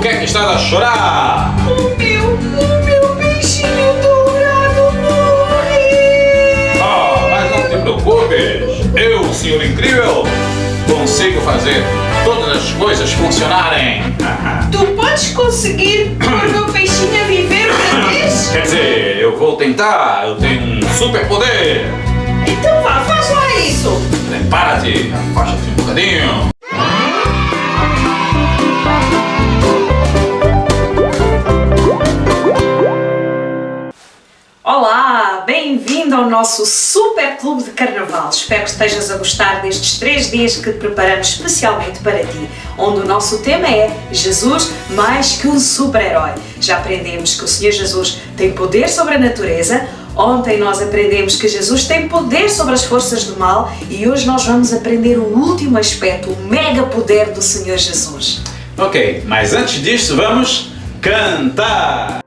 que é que estás a chorar? O meu peixinho dourado morreu! Ah, mas não te preocupes. Eu, o Senhor Incrível, consigo fazer todas as coisas funcionarem. Tu podes conseguir pôr o meu peixinho a viver outra vez? Quer dizer, eu vou tentar. Eu tenho um super poder. Então vá, faz lá isso! Prepara-te, afasta-te um bocadinho. Olá, bem-vindo ao nosso Super Clube de Carnaval. Espero que estejas a gostar destes 3 dias que preparamos especialmente para ti, onde o nosso tema é Jesus mais que um super-herói. Já aprendemos que o Senhor Jesus tem poder sobre a natureza, ontem nós aprendemos que Jesus tem poder sobre as forças do mal e hoje nós vamos aprender o último aspecto, o mega poder do Senhor Jesus. Ok, mas antes disso vamos cantar!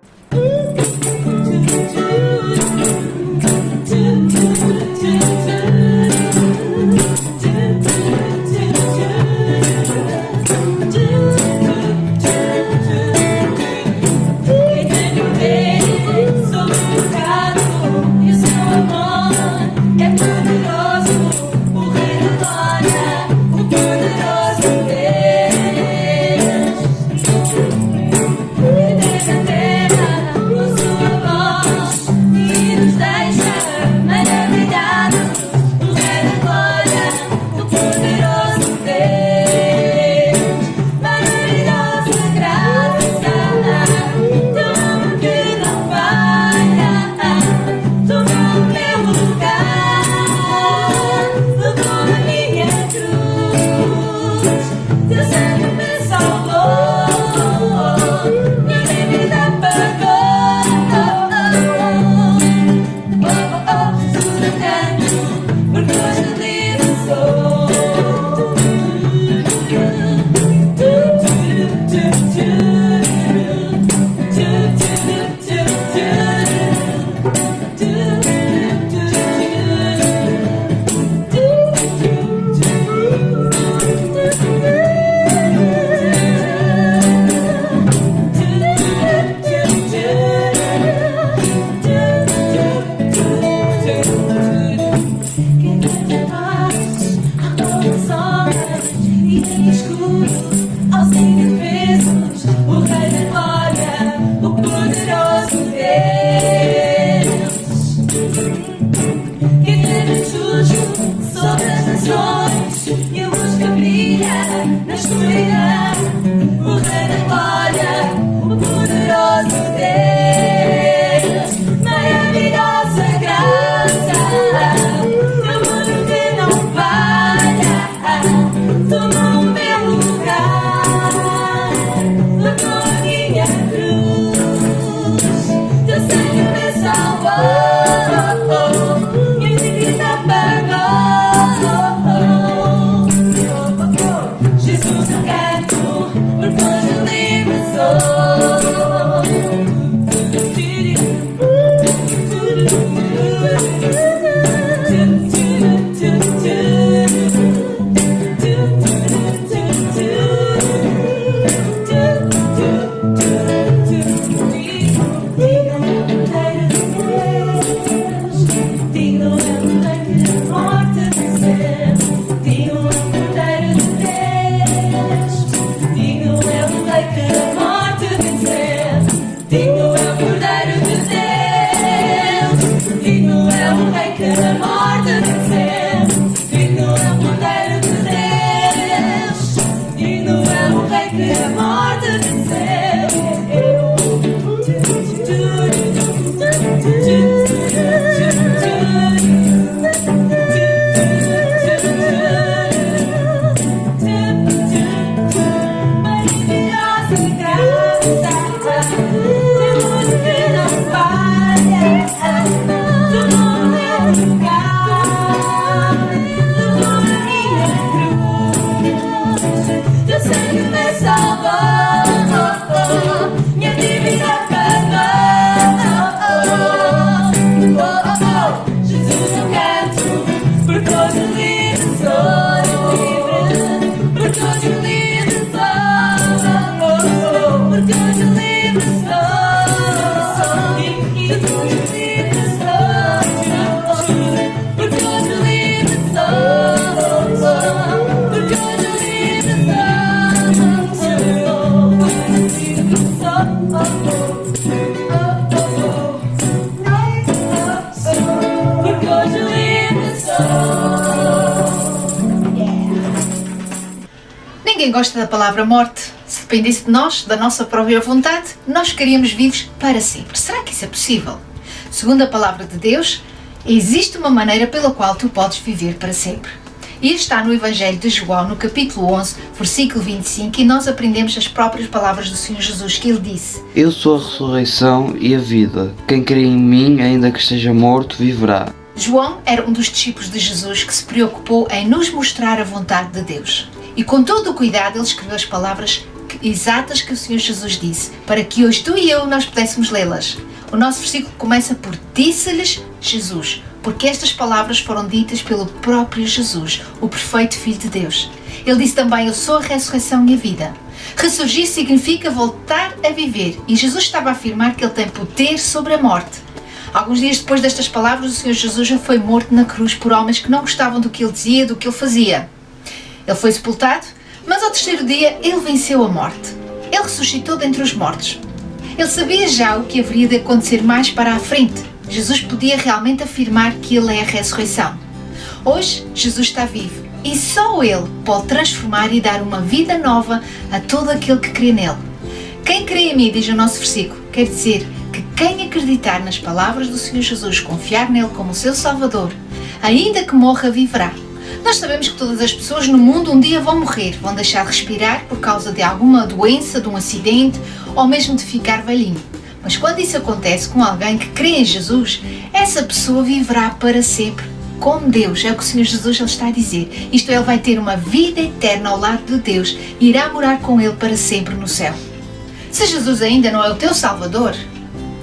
gosta da palavra morte. Se dependesse de nós, da nossa própria vontade, nós ficaríamos vivos para sempre. Será que isso é possível? Segundo a palavra de Deus, existe uma maneira pela qual tu podes viver para sempre. E está no Evangelho de João, no capítulo 11, versículo 25, e nós aprendemos as próprias palavras do Senhor Jesus, que Ele disse: Eu sou a ressurreição e a vida. Quem crê em mim, ainda que esteja morto, viverá. João era um dos discípulos de Jesus que se preocupou em nos mostrar a vontade de Deus. E com todo o cuidado ele escreveu as palavras exatas que o Senhor Jesus disse, para que hoje tu e eu nós pudéssemos lê-las. O nosso versículo começa por disse-lhes Jesus, porque estas palavras foram ditas pelo próprio Jesus, o perfeito Filho de Deus. Ele disse também: eu sou a ressurreição e a vida. Ressurgir significa voltar a viver, e Jesus estava a afirmar que ele tem poder sobre a morte. Alguns dias depois destas palavras, o Senhor Jesus já foi morto na cruz por homens que não gostavam do que ele dizia, do que ele fazia. Ele foi sepultado, mas ao terceiro dia ele venceu a morte. Ele ressuscitou dentre os mortos. Ele sabia já o que haveria de acontecer mais para a frente. Jesus podia realmente afirmar que ele é a ressurreição. Hoje, Jesus está vivo e só ele pode transformar e dar uma vida nova a todo aquele que crê nele. Quem crê em mim, diz o nosso versículo, quer dizer que quem acreditar nas palavras do Senhor Jesus, confiar nele como seu Salvador, ainda que morra, viverá. Nós sabemos que todas as pessoas no mundo um dia vão morrer, vão deixar de respirar por causa de alguma doença, de um acidente ou mesmo de ficar velhinho. Mas quando isso acontece com alguém que crê em Jesus, essa pessoa viverá para sempre com Deus. É o que o Senhor Jesus ele está a dizer. Isto é, ele vai ter uma vida eterna ao lado de Deus e irá morar com ele para sempre no céu. Se Jesus ainda não é o teu Salvador,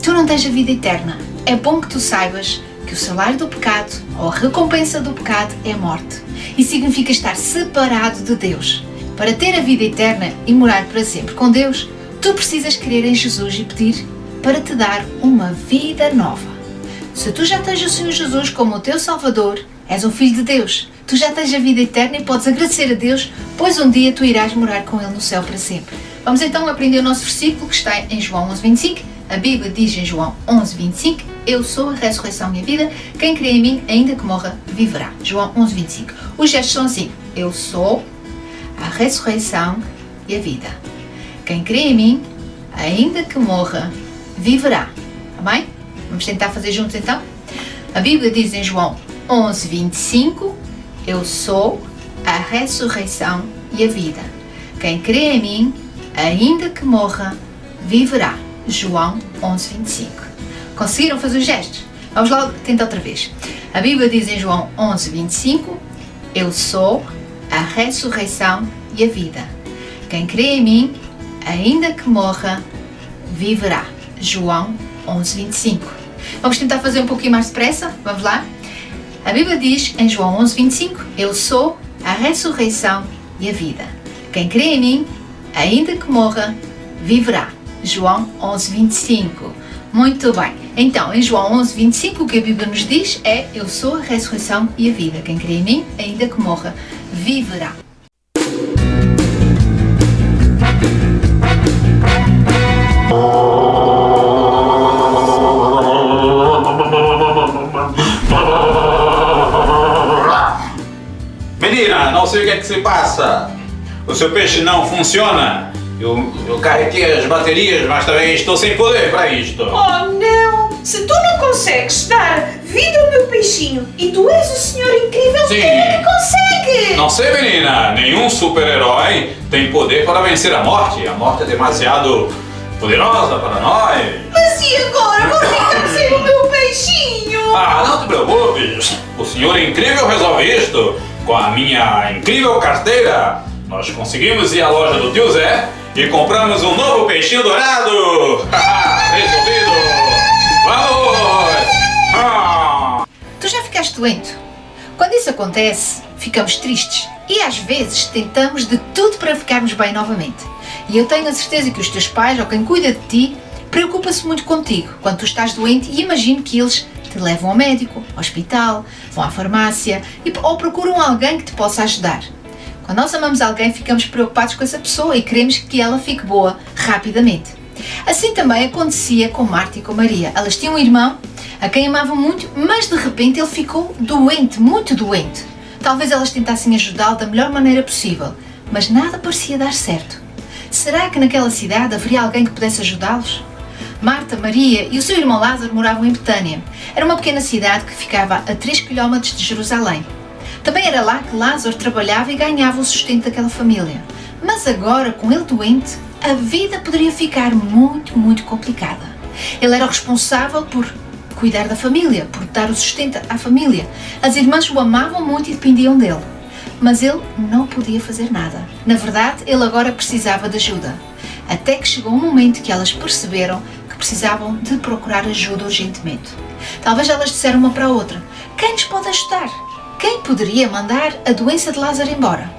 tu não tens a vida eterna. É bom que tu saibas que o salário do pecado, ou a recompensa do pecado, é a morte. E significa estar separado de Deus. Para ter a vida eterna e morar para sempre com Deus, tu precisas crer em Jesus e pedir para te dar uma vida nova. Se tu já tens o Senhor Jesus como o teu Salvador, és um filho de Deus. Tu já tens a vida eterna e podes agradecer a Deus, pois um dia tu irás morar com Ele no céu para sempre. Vamos então aprender o nosso versículo que está em João 11:25. A Bíblia diz em João 11:25: eu sou a ressurreição e a vida, quem crê em mim, ainda que morra, viverá. João 11:25. Os gestos são assim: eu sou a ressurreição e a vida. Quem crê em mim, ainda que morra, viverá. Tá bem? Vamos tentar fazer juntos então? A Bíblia diz em João 11:25: eu sou a ressurreição e a vida. Quem crê em mim, ainda que morra, viverá. João 11:25. Conseguiram fazer os gestos? Vamos lá tentar outra vez. A Bíblia diz em João 11:25: eu sou a ressurreição e a vida. Quem crê em mim, ainda que morra, viverá. João 11:25. Vamos tentar fazer um pouquinho mais depressa? Vamos lá? A Bíblia diz em João 11:25: eu sou a ressurreição e a vida. Quem crê em mim, ainda que morra, viverá. João 11:25. Muito bem. Então, em João 11:25, o que a Bíblia nos diz é: eu sou a ressurreição e a vida. Quem crê em mim, ainda que morra, viverá. Menina, não sei o que é que se passa. O seu peixe não funciona. Eu carreguei as baterias, mas também estou sem poder para isto. Oh não! Se tu não consegues dar vida ao meu peixinho e tu és o Senhor incrível, Sim. quem é que consegue? Não sei, menina. Nenhum super-herói tem poder para vencer a morte. A morte é demasiado poderosa para nós. Mas e agora? Vou ficar sem o meu peixinho! Ah, não te preocupes. O Senhor incrível resolve isto. Com a minha incrível carteira, nós conseguimos ir à loja do tio Zé e compramos um novo peixinho dourado! Resolvido! Vamos! Ah. Tu já ficaste doente? Quando isso acontece, ficamos tristes e às vezes tentamos de tudo para ficarmos bem novamente. E eu tenho a certeza que os teus pais ou quem cuida de ti preocupa-se muito contigo quando tu estás doente e imagino que eles te levam ao médico, ao hospital, vão à farmácia ou procuram alguém que te possa ajudar. Quando nós amamos alguém, ficamos preocupados com essa pessoa e queremos que ela fique boa rapidamente. Assim também acontecia com Marta e com Maria. Elas tinham um irmão a quem amavam muito, mas de repente ele ficou doente, muito doente. Talvez elas tentassem ajudá-lo da melhor maneira possível, mas nada parecia dar certo. Será que naquela cidade haveria alguém que pudesse ajudá-los? Marta, Maria e o seu irmão Lázaro moravam em Betânia. Era uma pequena cidade que ficava a 3 km de Jerusalém. Também era lá que Lázaro trabalhava e ganhava o sustento daquela família. Mas agora, com ele doente, a vida poderia ficar muito complicada. Ele era o responsável por cuidar da família, por dar o sustento à família. As irmãs o amavam muito e dependiam dele. Mas ele não podia fazer nada. Na verdade, ele agora precisava de ajuda. Até que chegou um momento que elas perceberam que precisavam de procurar ajuda urgentemente. Talvez elas disseram uma para a outra: quem nos pode ajudar? Quem poderia mandar a doença de Lázaro embora?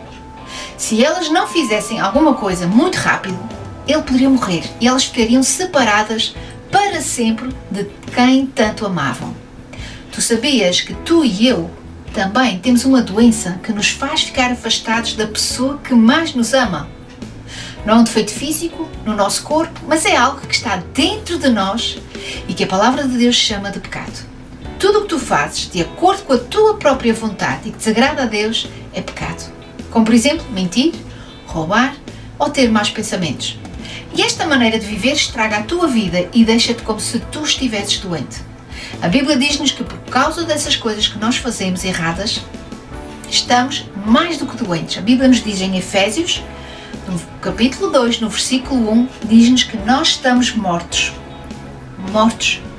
Se elas não fizessem alguma coisa muito rápido, ele poderia morrer e elas ficariam separadas para sempre de quem tanto amavam. Tu sabias que tu e eu também temos uma doença que nos faz ficar afastados da pessoa que mais nos ama? Não é um defeito físico no nosso corpo, mas é algo que está dentro de nós e que a palavra de Deus chama de pecado. Tudo o que tu fazes de acordo com a tua própria vontade e que desagrada a Deus é pecado. Como, por exemplo, mentir, roubar ou ter maus pensamentos. E esta maneira de viver estraga a tua vida e deixa-te como se tu estivesses doente. A Bíblia diz-nos que por causa dessas coisas que nós fazemos erradas, estamos mais do que doentes. A Bíblia nos diz em Efésios, no capítulo 2, no versículo 1, diz-nos que nós estamos mortos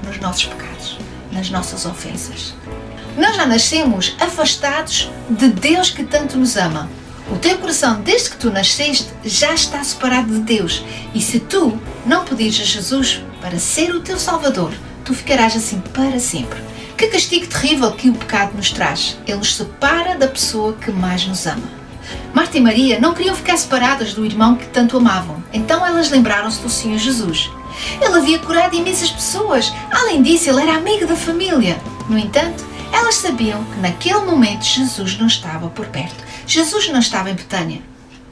nos nossos pecados, nas nossas ofensas. Nós já nascemos afastados de Deus que tanto nos ama. O teu coração, desde que tu nasceste, já está separado de Deus. E se tu não pedires a Jesus para ser o teu Salvador, tu ficarás assim para sempre. Que castigo terrível que o pecado nos traz. Ele nos separa da pessoa que mais nos ama. Marta e Maria não queriam ficar separadas do irmão que tanto amavam. Então elas lembraram-se do Senhor Jesus. Ele havia curado imensas pessoas. Além disso, ele era amigo da família. No entanto, elas sabiam que naquele momento Jesus não estava por perto. Jesus não estava em Betânia.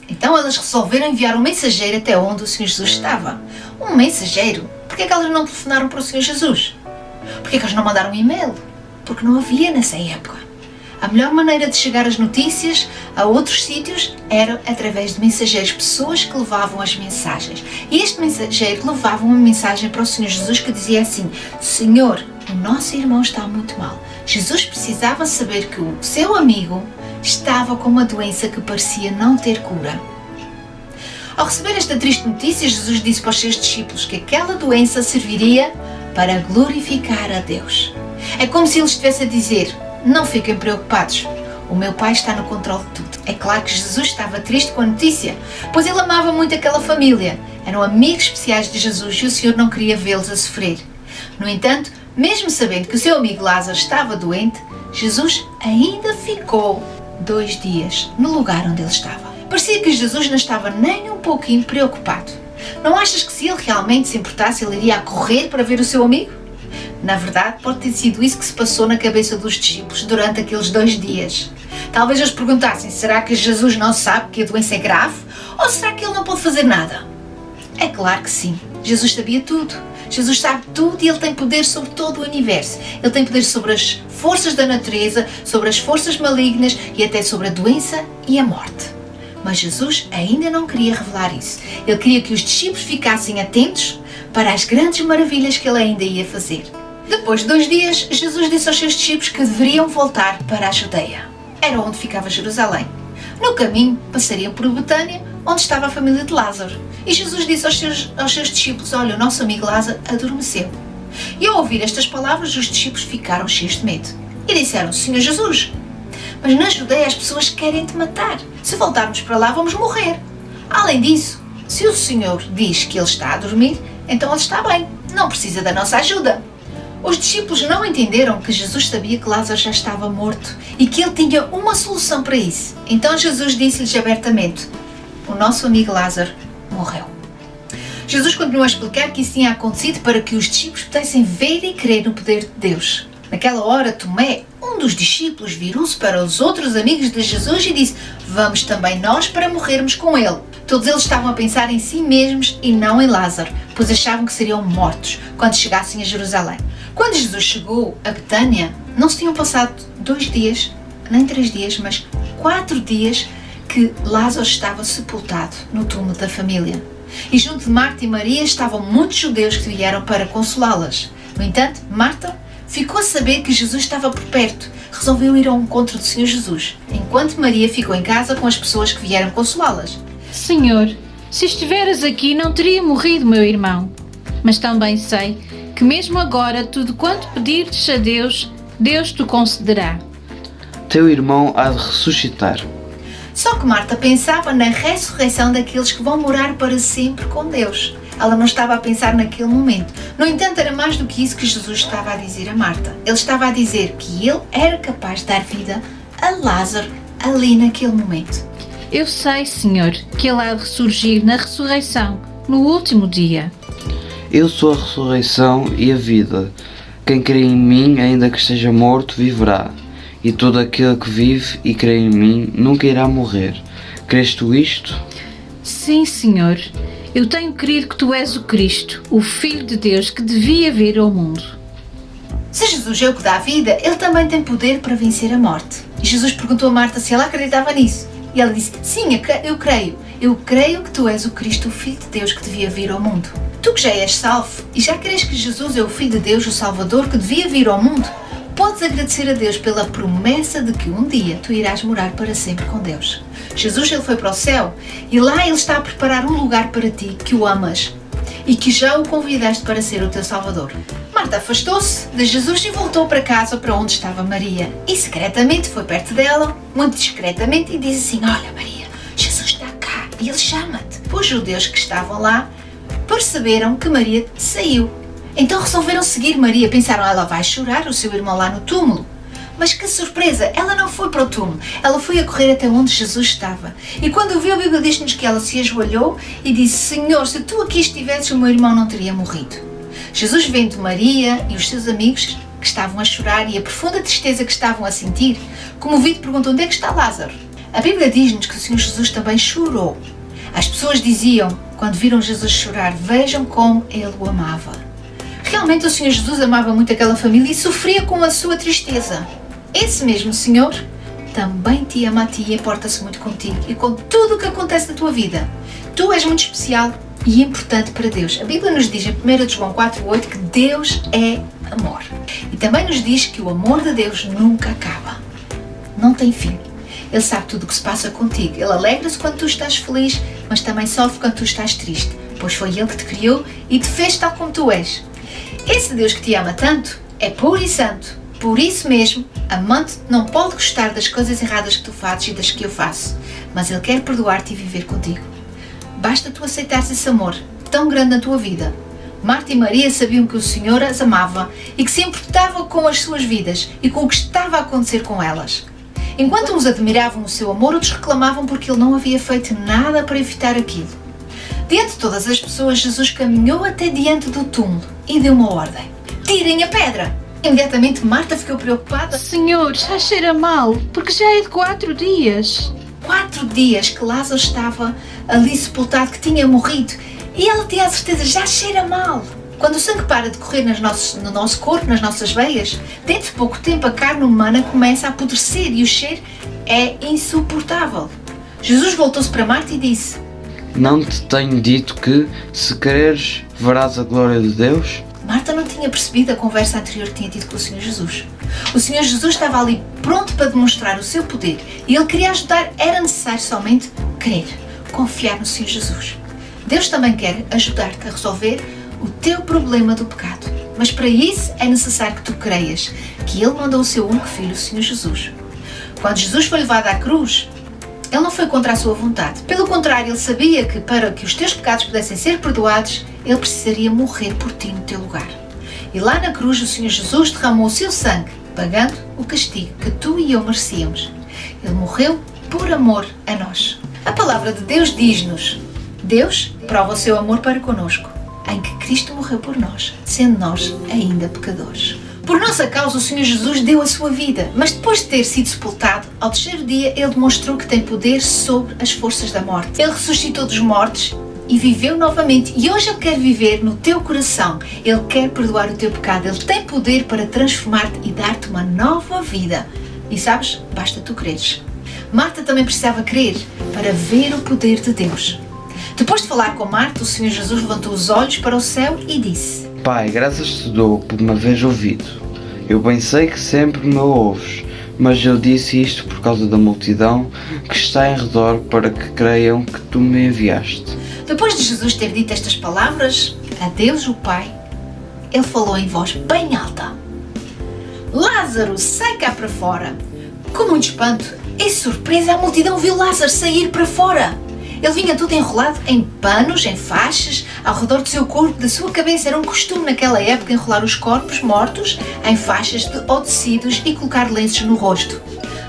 Então elas resolveram enviar um mensageiro até onde o Senhor Jesus estava. Um mensageiro? Por que elas não telefonaram para o Senhor Jesus? Por que elas não mandaram um e-mail? Porque não havia nessa época. A melhor maneira de chegar as notícias a outros sítios era através de mensageiros, pessoas que levavam as mensagens. E este mensageiro levava uma mensagem para o Senhor Jesus que dizia assim: Senhor, o nosso irmão está muito mal. Jesus precisava saber que o seu amigo estava com uma doença que parecia não ter cura. Ao receber esta triste notícia, Jesus disse para os seus discípulos que aquela doença serviria para glorificar a Deus. É como se ele estivesse a dizer: não fiquem preocupados, o meu Pai está no controle de tudo. É claro que Jesus estava triste com a notícia, pois ele amava muito aquela família. Eram amigos especiais de Jesus e o Senhor não queria vê-los a sofrer. No entanto, mesmo sabendo que o seu amigo Lázaro estava doente, Jesus ainda ficou 2 dias no lugar onde ele estava. Parecia que Jesus não estava nem um pouquinho preocupado. Não achas que se ele realmente se importasse, ele iria a correr para ver o seu amigo? Na verdade, pode ter sido isso que se passou na cabeça dos discípulos durante aqueles 2 dias. Talvez eles perguntassem: será que Jesus não sabe que a doença é grave? Ou será que ele não pode fazer nada? É claro que sim. Jesus sabia tudo. Jesus sabe tudo e ele tem poder sobre todo o universo. Ele tem poder sobre as forças da natureza, sobre as forças malignas e até sobre a doença e a morte. Mas Jesus ainda não queria revelar isso. Ele queria que os discípulos ficassem atentos para as grandes maravilhas que ele ainda ia fazer. Depois de 2 dias, Jesus disse aos seus discípulos que deveriam voltar para a Judeia. Era onde ficava Jerusalém. No caminho, passariam por Betânia, onde estava a família de Lázaro. E Jesus disse aos seus discípulos: olha, o nosso amigo Lázaro adormeceu. E ao ouvir estas palavras, os discípulos ficaram cheios de medo. E disseram: Senhor Jesus, mas na Judeia as pessoas querem te matar. Se voltarmos para lá, vamos morrer. Além disso, se o Senhor diz que ele está a dormir, então ele está bem, não precisa da nossa ajuda. Os discípulos não entenderam que Jesus sabia que Lázaro já estava morto e que ele tinha uma solução para isso. Então Jesus disse-lhes abertamente: o nosso amigo Lázaro morreu. Jesus continuou a explicar que isso tinha acontecido para que os discípulos pudessem ver e crer no poder de Deus. Naquela hora, Tomé, um dos discípulos, virou-se para os outros amigos de Jesus e disse: vamos também nós para morrermos com ele. Todos eles estavam a pensar em si mesmos e não em Lázaro, pois achavam que seriam mortos quando chegassem a Jerusalém. Quando Jesus chegou a Betânia, não se tinham passado 2 dias, nem 3 dias, mas 4 dias que Lázaro estava sepultado no túmulo da família. E junto de Marta e Maria estavam muitos judeus que vieram para consolá-las. No entanto, Marta ficou a saber que Jesus estava por perto. Resolveu ir ao encontro do Senhor Jesus, enquanto Maria ficou em casa com as pessoas que vieram consolá-las. Senhor, se estiveras aqui não teria morrido meu irmão. Mas também sei que mesmo agora tudo quanto pedires a Deus, Deus te concederá. Teu irmão há de ressuscitar. Só que Marta pensava na ressurreição daqueles que vão morar para sempre com Deus. Ela não estava a pensar naquele momento. No entanto, era mais do que isso que Jesus estava a dizer a Marta. Ele estava a dizer que ele era capaz de dar vida a Lázaro ali naquele momento. Eu sei, Senhor, que ele há de ressurgir na ressurreição, no último dia. Eu sou a ressurreição e a vida. Quem crê em mim, ainda que esteja morto, viverá. E todo aquele que vive e crê em mim nunca irá morrer. Crês tu isto? Sim, Senhor. Eu tenho crido que tu és o Cristo, o Filho de Deus que devia vir ao mundo. Se Jesus é o que dá vida, ele também tem poder para vencer a morte. E Jesus perguntou a Marta se ela acreditava nisso. E ela disse, sim, eu creio. Eu creio que tu és o Cristo, o Filho de Deus que devia vir ao mundo. Tu que já és salvo e já crês que Jesus é o Filho de Deus, o Salvador que devia vir ao mundo, podes agradecer a Deus pela promessa de que um dia tu irás morar para sempre com Deus. Jesus ele foi para o céu e lá ele está a preparar um lugar para ti que o amas e que já o convidaste para ser o teu Salvador. Marta afastou-se de Jesus e voltou para casa para onde estava Maria e secretamente foi perto dela, muito discretamente, e disse assim, olha Maria, Jesus está cá e ele chama-te. Os judeus que estavam lá perceberam que Maria saiu. Então resolveram seguir Maria, pensaram, ela vai chorar o seu irmão lá no túmulo. Mas que surpresa, ela não foi para o túmulo, ela foi a correr até onde Jesus estava. E quando o viu, a Bíblia diz-nos que ela se ajoelhou e disse, Senhor, se tu aqui estivesses, o meu irmão não teria morrido. Jesus, vendo Maria e os seus amigos que estavam a chorar e a profunda tristeza que estavam a sentir, comovido perguntou, onde é que está Lázaro? A Bíblia diz-nos que o Senhor Jesus também chorou. As pessoas diziam, quando viram Jesus chorar, vejam como ele o amava. Realmente o Senhor Jesus amava muito aquela família e sofria com a sua tristeza. Esse mesmo Senhor também te ama a ti e importa-se muito contigo e com tudo o que acontece na tua vida. Tu és muito especial e importante para Deus. A Bíblia nos diz em 1 João 4:8 que Deus é amor. E também nos diz que o amor de Deus nunca acaba. Não tem fim. Ele sabe tudo o que se passa contigo. Ele alegra-se quando tu estás feliz, mas também sofre quando tu estás triste, pois foi Ele que te criou e te fez tal como tu és. Esse Deus que te ama tanto é puro e santo. Por isso mesmo, amante não pode gostar das coisas erradas que tu fazes e das que eu faço, mas Ele quer perdoar-te e viver contigo. Basta tu aceitares esse amor tão grande na tua vida. Marta e Maria sabiam que o Senhor as amava e que se importava com as suas vidas e com o que estava a acontecer com elas. Enquanto uns admiravam o seu amor, outros reclamavam porque ele não havia feito nada para evitar aquilo. Diante de todas as pessoas, Jesus caminhou até diante do túmulo e deu uma ordem. Tirem a pedra! Imediatamente Marta ficou preocupada. Senhor, já cheira mal, porque já é de 4 dias. 4 dias que Lázaro estava ali sepultado, que tinha morrido. E ela tinha a certeza, já cheira mal. Quando o sangue para de correr no nosso corpo, nas nossas veias, dentro de pouco tempo a carne humana começa a apodrecer e o cheiro é insuportável. Jesus voltou-se para Marta e disse: Não te tenho dito que, se quereres, verás a glória de Deus? Marta não tinha percebido a conversa anterior que tinha tido com o Senhor Jesus. O Senhor Jesus estava ali pronto para demonstrar o seu poder e Ele queria ajudar, era necessário somente crer, confiar no Senhor Jesus. Deus também quer ajudar-te a resolver o teu problema do pecado. Mas para isso é necessário que tu creias que Ele mandou o seu único filho, o Senhor Jesus. Quando Jesus foi levado à cruz, Ele não foi contra a sua vontade. Pelo contrário, Ele sabia que para que os teus pecados pudessem ser perdoados, Ele precisaria morrer por ti no teu lugar. E lá na cruz o Senhor Jesus derramou o seu sangue, pagando o castigo que tu e eu merecíamos. Ele morreu por amor a nós. A palavra de Deus diz-nos: Deus prova o seu amor para conosco, em que Cristo morreu por nós, sendo nós ainda pecadores. Por nossa causa o Senhor Jesus deu a sua vida, mas depois de ter sido sepultado, ao terceiro dia Ele demonstrou que tem poder sobre as forças da morte. Ele ressuscitou dos mortos e viveu novamente, e hoje Ele quer viver no teu coração. Ele quer perdoar o teu pecado, Ele tem poder para transformar-te e dar-te uma nova vida. E sabes, basta tu creres. Marta também precisava crer para ver o poder de Deus. Depois de falar com Marta, o Senhor Jesus levantou os olhos para o céu e disse: Pai, graças te dou por me haveres ouvido. Eu bem sei que sempre me ouves, mas eu disse isto por causa da multidão que está em redor, para que creiam que tu me enviaste. Depois de Jesus ter dito estas palavras a Deus o Pai, ele falou em voz bem alta: Lázaro, sai cá para fora! Com muito espanto e surpresa, a multidão viu Lázaro sair para fora. Ele vinha todo enrolado em panos, em faixas, ao redor do seu corpo, da sua cabeça. Era um costume naquela época enrolar os corpos mortos em faixas ou tecidos e colocar lenços no rosto.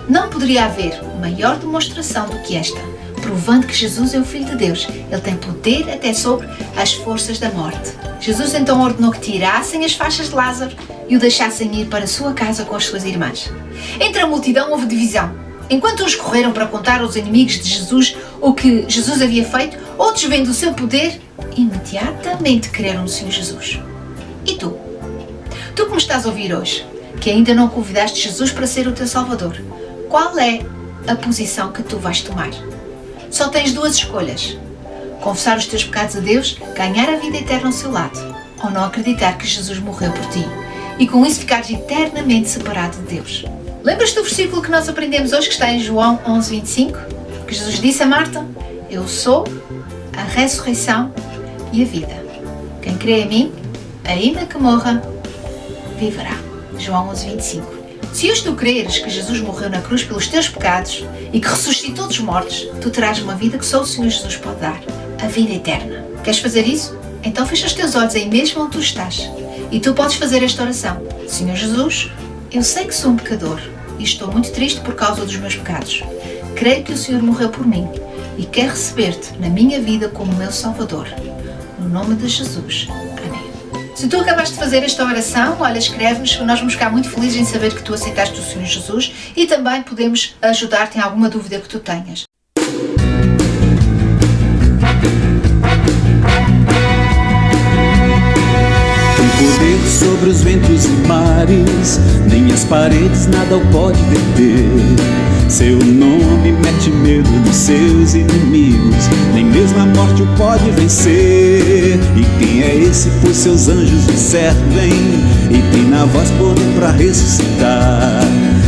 Não poderia haver maior demonstração do que esta, provando que Jesus é o Filho de Deus. Ele tem poder até sobre as forças da morte. Jesus então ordenou que tirassem as faixas de Lázaro e o deixassem ir para a sua casa com as suas irmãs. Entre a multidão houve divisão. Enquanto uns correram para contar aos inimigos de Jesus o que Jesus havia feito, outros, vendo o seu poder, imediatamente creram no Senhor Jesus. E tu? Tu que me estás a ouvir hoje, que ainda não convidaste Jesus para ser o teu Salvador, qual é a posição que tu vais tomar? Só tens duas escolhas: confessar os teus pecados a Deus, ganhar a vida eterna ao seu lado, ou não acreditar que Jesus morreu por ti e com isso ficares eternamente separado de Deus. Lembras-te do versículo que nós aprendemos hoje, que está em João 11:25? Que Jesus disse a Marta: Eu sou a ressurreição e a vida. Quem crê em mim, ainda que morra, viverá. João 11:25. Se hoje tu creres que Jesus morreu na cruz pelos teus pecados e que ressuscitou dos mortos, tu terás uma vida que só o Senhor Jesus pode dar, a vida eterna. Queres fazer isso? Então fecha os teus olhos aí mesmo onde tu estás e tu podes fazer esta oração: Senhor Jesus, eu sei que sou um pecador e estou muito triste por causa dos meus pecados. Creio que o Senhor morreu por mim e quero receber-te na minha vida como meu Salvador. No nome de Jesus. Amém. Se tu acabaste de fazer esta oração, olha, escreve-nos, nós vamos ficar muito felizes em saber que tu aceitaste o Senhor Jesus e também podemos ajudar-te em alguma dúvida que tu tenhas. Poder sobre os ventos e mares, nem as paredes nada o pode deter. Seu nome mete medo nos seus inimigos, nem mesmo a morte o pode vencer. E quem é esse, pois seus anjos lhe servem e tem na voz poder para ressuscitar.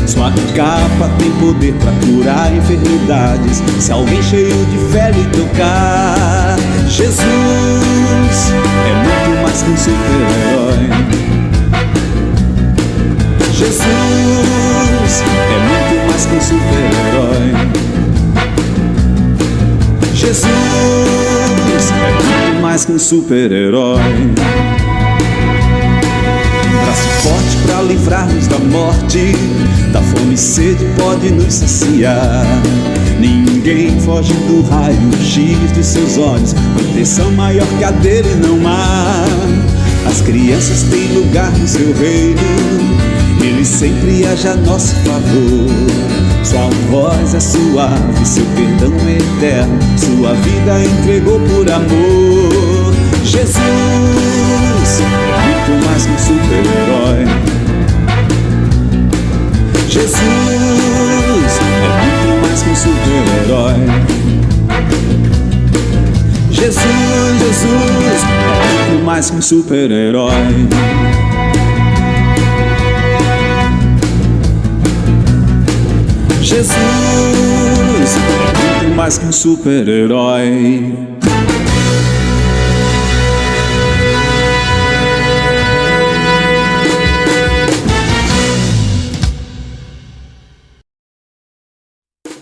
Sua capa tem poder para curar enfermidades, se alguém cheio de fé lhe tocar. Jesus é muito mais que um super-herói. Jesus é muito mais que um super-herói. Jesus é muito mais que um super-herói. Braço forte para livrar-nos da morte, da fome e sede pode nos saciar. Ninguém foge do raio-x dos seus olhos, proteção maior que a dele não há. As crianças têm lugar no seu reino, ele sempre age a nosso favor. Sua voz é suave, seu perdão é eterno, sua vida entregou por amor. Jesus é muito mais que um super-herói. Jesus é muito mais que um super-herói. Jesus, Jesus é muito mais que um super-herói. Jesus é muito mais que um super-herói.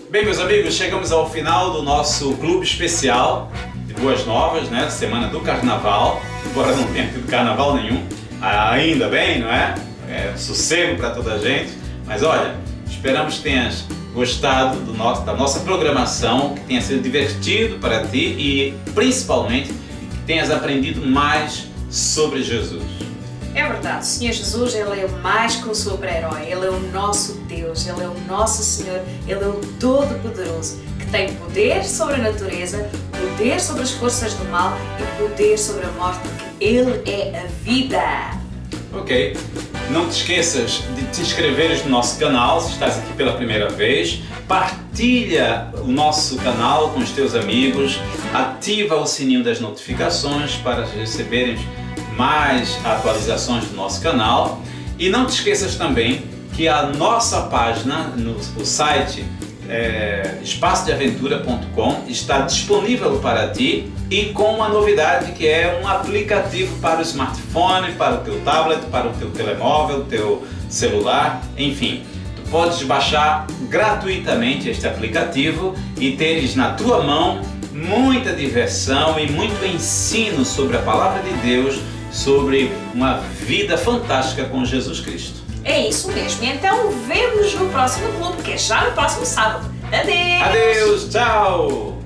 Bem, meus amigos, chegamos ao final do nosso clube especial de Boas Novas, né? Semana do Carnaval, embora não tenha tido carnaval nenhum, ainda bem, não é? É sossego para toda a gente, mas olha, esperamos que tenhas gostado da nossa programação, que tenha sido divertido para ti e principalmente que tenhas aprendido mais sobre Jesus. É verdade, o Senhor Jesus, Ele é mais que um super-herói, Ele é o nosso Deus, Ele é o nosso Senhor, Ele é o Todo-Poderoso, que tem poder sobre a natureza, poder sobre as forças do mal e poder sobre a morte, porque Ele é a vida. Ok, Não te esqueças de te inscreveres no nosso canal se estás aqui pela primeira vez. Partilha o nosso canal com os teus amigos. Ativa o sininho das notificações para receberem mais atualizações do nosso canal. E não te esqueças também que a nossa página no site espaçodeaventura.com está disponível para ti e com uma novidade que é um aplicativo para o smartphone, para o teu tablet, para o teu telemóvel, teu celular, enfim. Tu podes baixar gratuitamente este aplicativo e teres na tua mão muita diversão e muito ensino sobre a Palavra de Deus, sobre uma vida fantástica com Jesus Cristo. É isso mesmo. Então, vemo-nos no próximo clube, que é já no próximo sábado. Adeus! Adeus, tchau!